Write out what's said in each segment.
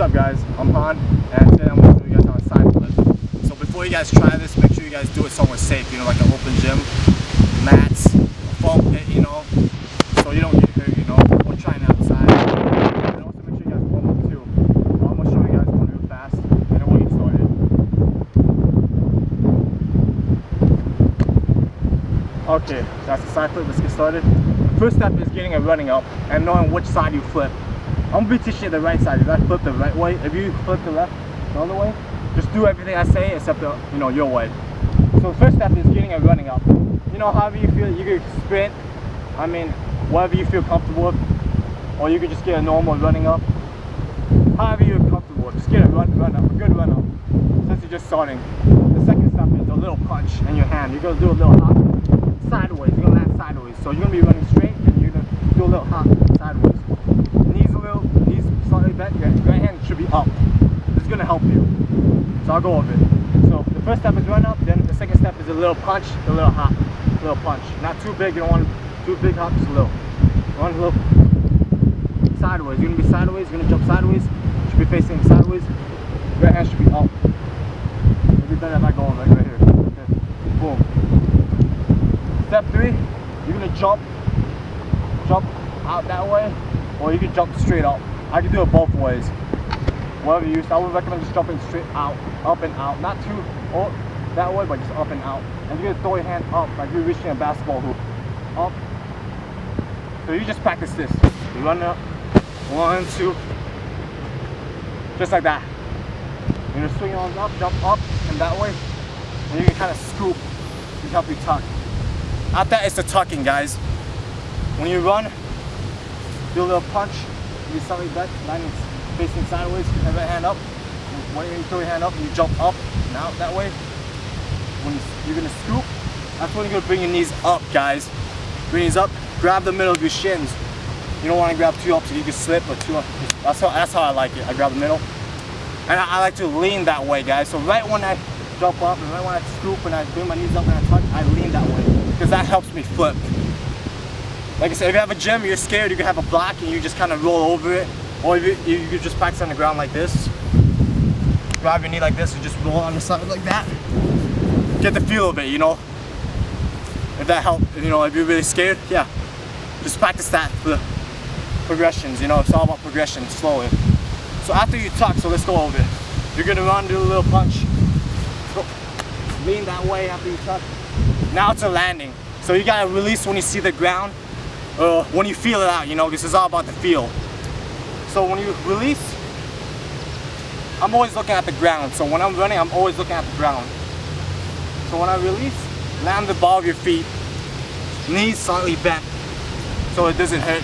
up guys, I'm Han, and today I'm going to show you guys how to side flip. So before you guys try this, make sure you guys do it somewhere safe, you know, like an open gym, mats, a foam pit, you know, so you don't get hurt, you know, or trying outside. And also make sure you guys warm up too. I'm going to show you guys one real fast, and then we'll get started. Okay, that's the side flip, let's get started. The first step is getting a running up and knowing which side you flip. I'm gonna be teaching you the right side. If I flip the right way, if you flip the left the other way, just do everything I say except the, you know, your way. So the first step is getting a running up. You know, however you feel, you can sprint. I mean, whatever you feel comfortable with, or you can just get a normal running up. However you're comfortable, just get a run up, a good run up. Since you're just starting. The second step is a little punch in your hand. You're gonna do a little hop sideways. You're gonna land sideways. So you're gonna be running straight, and you're gonna do a little hop sideways. Knees slightly bent, your right hand should be up. This is going to help you. So I'll go over it. So the first step is run up, then the second step is a little punch, a little hop, a little punch. Not too big, you don't want too big hop, just a little. One little sideways. You're going to be sideways, you're going to jump sideways, you should be facing sideways. Right hand should be up. It'll be better if I go over it right here. Okay. Boom. Step 3, you're going to jump out that way, or you can jump straight up. I can do it both ways. Whatever you use. I would recommend just jumping straight out, up and out. Not too that way, but just up and out. And you're gonna throw your hand up like you're reaching a basketball hoop. Up. So you just practice this. You run up. 1, 2. Just like that. You're gonna swing your arms up, jump up, and that way. And you can kind of scoop to help you tuck. After that, it's the tucking, guys. When you run, do a little punch, you slightly back, landing facing sideways, and right hand up. When you throw your hand up, you jump up and out that way. When you're gonna scoop, that's when you're gonna bring your knees up, guys. Bring your knees up, grab the middle of your shins. You don't want to grab too up so you can slip, or too up. That's how I like it. I grab the middle. And I like to lean that way, guys. So right when I jump up and right when I scoop and I bring my knees up and I touch, I lean that way. Because that helps me flip. Like I said, if you have a gym, you're scared, you can have a block and you just kind of roll over it. Or if you could just practice on the ground like this. Grab your knee like this and just roll on the side like that. Get the feel of it, you know. If that helps, you know, if you're really scared, yeah. Just practice that for the progressions, you know. It's all about progression, slowly. So after you tuck, so let's go over it. You're gonna run, do a little punch. Go. Lean that way after you tuck. Now it's a landing. So you gotta release when you see the ground. When you feel it out, you know, this is all about the feel. So when you release, I'm always looking at the ground. So when I'm running, I'm always looking at the ground. So when I release, land the ball of your feet, knees slightly bent, so it doesn't hurt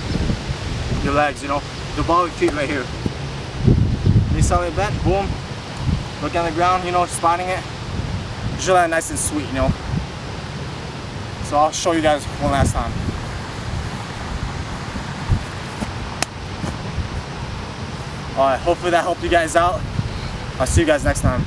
your legs, you know. The ball of your feet right here. Knees slightly bent, boom. Look at the ground, you know, spotting it. You should land nice and sweet, you know. So I'll show you guys one last time. Alright, hopefully that helped you guys out. I'll see you guys next time.